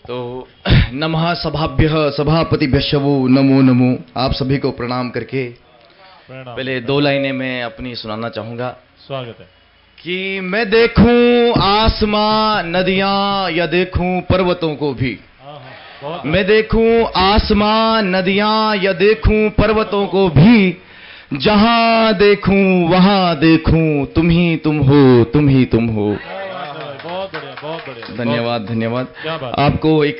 तो नमः सभाभ्यः सभापतिभ्यश्चवो नमो नमो। आप सभी को प्रणाम करके पहले 2 लाइनें मैं अपनी सुनाना चाहूँगा। स्वागत है। कि मैं देखूं आसमां नदियां या देखूं पर्वतों को भी, मैं देखूं आसमां नदियां या देखूं पर्वतों को भी, जहां देखूं वहां देखूं तुम ही तुम हो, तुम ही तुम हो। बहुत बढ़िया, बहुत बढ़िया। धन्यवाद धन्यवाद। आपको एक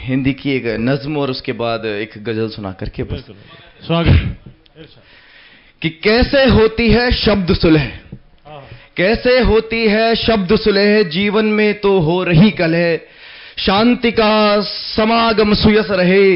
हिंदी की एक नज्म और उसके बाद एक गजल सुना करके बस। स्वागत। कि कैसे होती है शब्द सुलह, कैसे होती है शब्द सुलह, जीवन में तो हो रही कलह। शांति का समागम सुयस रहे,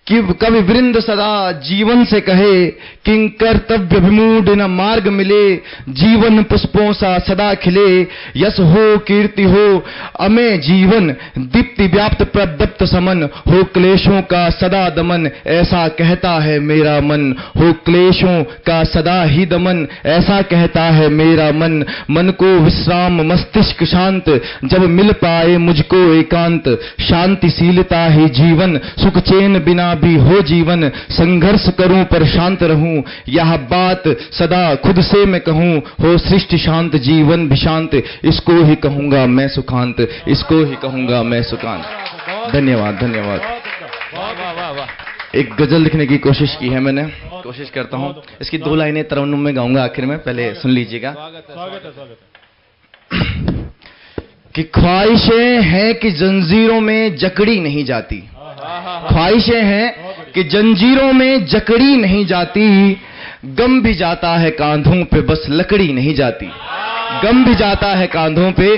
कि कवि वृंद सदा जीवन से कहे। किंग कर्तव्य विमूढ़ न मार्ग मिले, जीवन पुष्पों सा सदा खिले। यश हो कीर्ति हो अमें जीवन, दीप्ति व्याप्त प्रदीप्त समन। हो क्लेशों का सदा दमन, ऐसा कहता है मेरा मन। हो क्लेशों का सदा ही दमन, ऐसा कहता है मेरा मन। मन को विश्राम मस्तिष्क शांत, जब मिल पाए मुझको एकांत। शांतिशीलता ही जीवन, सुख चैन बिना भी हो जीवन। संघर्ष करूं पर शांत रहूं, यह बात सदा खुद से मैं कहूं। हो सृष्टि शांत जीवन भी शांत, इसको ही कहूंगा मैं सुखांत, इसको ही कहूंगा मैं सुखांत। धन्यवाद धन्यवाद। एक गजल लिखने की कोशिश की है मैंने, कोशिश करता हूं। इसकी 2 लाइनें तरन्नुम में गाऊंगा आखिर में, पहले सुन लीजिएगा। कि ख्वाहिशें हैं कि जंजीरों में जकड़ी नहीं जाती, ख्वाहिशें हैं कि जंजीरों में जकड़ी नहीं जाती। गम भी जाता है कांधों पे बस लकड़ी नहीं जाती, गम भी जाता है कांधों पे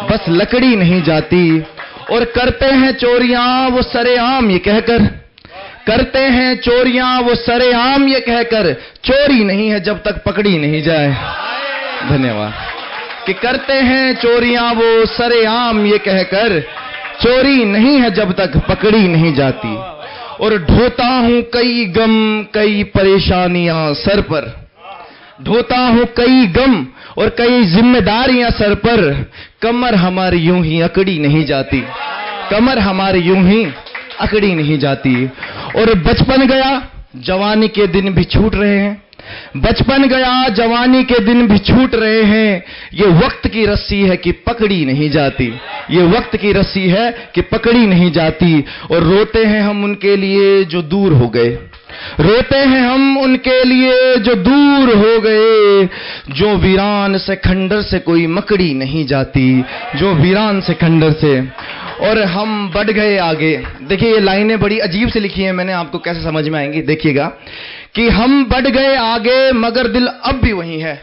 बस लकड़ी नहीं जाती। और करते हैं चोरियां वो सरेआम ये कहकर, करते हैं चोरियां वो सरेआम ये कहकर, चोरी नहीं है जब तक पकड़ी नहीं जाए। धन्यवाद। कि करते हैं चोरियां वो सरेआम ये कहकर, चोरी नहीं है जब तक पकड़ी नहीं जाती। और ढोता हूं कई गम कई परेशानियां सर पर, ढोता हूं कई गम और कई जिम्मेदारियां सर पर। कमर हमारी यूं ही अकड़ी नहीं जाती, कमर हमारी यूं ही अकड़ी नहीं जाती। और बचपन गया जवानी के दिन भी छूट रहे हैं, बचपन गया जवानी के दिन भी छूट रहे हैं। ये वक्त की रस्सी है कि पकड़ी नहीं जाती, ये वक्त की रस्सी है कि पकड़ी नहीं जाती। और रोते हैं हम उनके लिए जो दूर हो गए, रोते हैं हम उनके लिए जो दूर हो गए। जो वीरान से खंडर से कोई मकड़ी नहीं जाती, जो वीरान से खंडर से। और हम बढ़ गए आगे। देखिए ये लाइनें बड़ी अजीब से लिखी हैं मैंने, आपको कैसे समझ में आएंगी देखिएगा। कि हम बढ़ गए आगे मगर दिल अब भी वही है,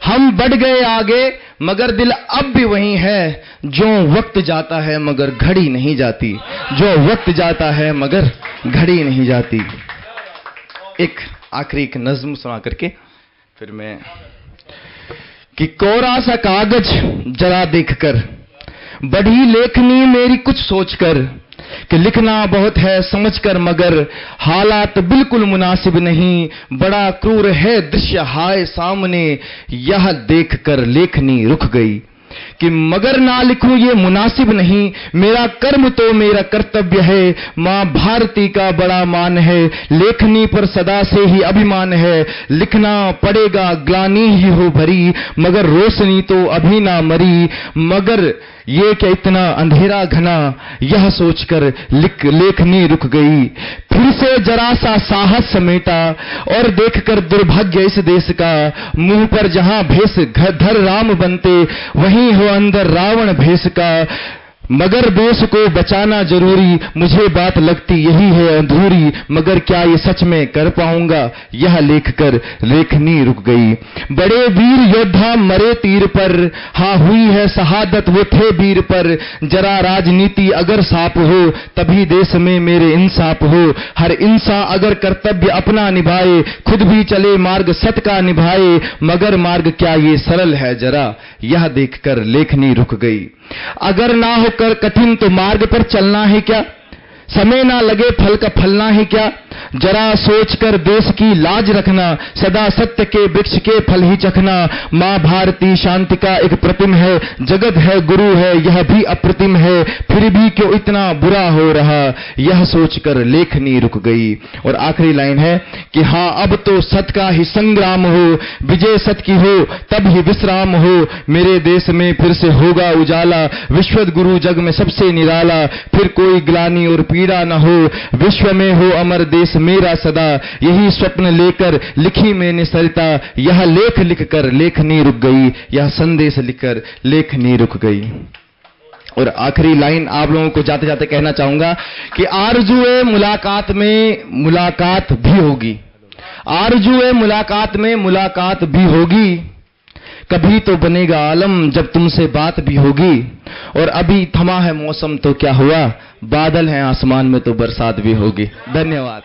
हम बढ़ गए आगे मगर दिल अब भी वही है। जो वक्त जाता है मगर घड़ी नहीं जाती, जो वक्त जाता है मगर घड़ी नहीं जाती। एक आखिरी एक नज्म सुना करके फिर मैं। कि कोरा सा कागज जरा देखकर, बढ़ी लेखनी मेरी कुछ सोचकर। कि लिखना बहुत है समझकर मगर हालात बिल्कुल मुनासिब नहीं। बड़ा क्रूर है दृश्य हाय सामने, यह देखकर लेखनी रुक गई। कि मगर ना लिखूं ये मुनासिब नहीं, मेरा कर्म तो मेरा कर्तव्य है। मां भारती का बड़ा मान है, लेखनी पर सदा से ही अभिमान है। लिखना पड़ेगा ग्लानी ही हो भरी, मगर रोशनी तो अभी ना मरी। मगर ये क्या इतना अंधेरा घना, यह सोचकर लेखनी रुक गई। फिर से जरा सा साहस समेटा और देखकर दुर्भाग्य इस देश का। मुंह पर जहां भेष धर राम बनते, वहीं हो अंदर रावण भेष का। मगर देश को बचाना जरूरी, मुझे बात लगती यही है अधूरी। मगर क्या ये सच में कर पाऊंगा, यह लेखकर लेखनी रुक गई। बड़े वीर योद्धा मरे तीर पर, हाँ हुई है शहादत वो थे वीर पर। जरा राजनीति अगर साफ हो, तभी देश में मेरे इंसाफ हो। हर इंसान अगर कर्तव्य अपना निभाए, खुद भी चले मार्ग सत का निभाए। मगर मार्ग क्या ये सरल है जरा, यह देखकर लेखनी रुक गई। अगर ना होकर कठिन तो मार्ग पर चलना है क्या, समय ना लगे फल का फलना है क्या। जरा सोचकर देश की लाज रखना, सदा सत्य के वृक्ष के फल ही चखना। मां भारती शांति का एक प्रतिम है, जगत है गुरु है यह भी अप्रतिम है, फिर भी क्यों इतना बुरा हो रहा, यह सोचकर लेखनी रुक गई। और आखिरी लाइन है कि हाँ अब तो सत्य का ही संग्राम हो, विजय सत्य की हो तब ही विश्राम हो। मेरे देश में फिर से होगा उजाला, विश्व गुरु जग में सबसे निराला, फिर कोई ग्लानि और पीड़ा न हो, विश्व में हो अमर देश मेरा सदा। यही स्वप्न लेकर लिखी मैंने सरिता, यह लेख लिखकर लेखनी रुक गई, यह संदेश लिखकर लेखनी रुक गई। और आखिरी लाइन आप लोगों को जाते जाते कहना चाहूंगा कि आरज़ू मुलाकात में मुलाकात भी होगी, आरज़ू मुलाकात में मुलाकात भी होगी, कभी तो बनेगा आलम जब तुमसे बात भी होगी। और अभी थमा है मौसम तो क्या हुआ, बादल हैं आसमान में तो बरसात भी होगी। धन्यवाद।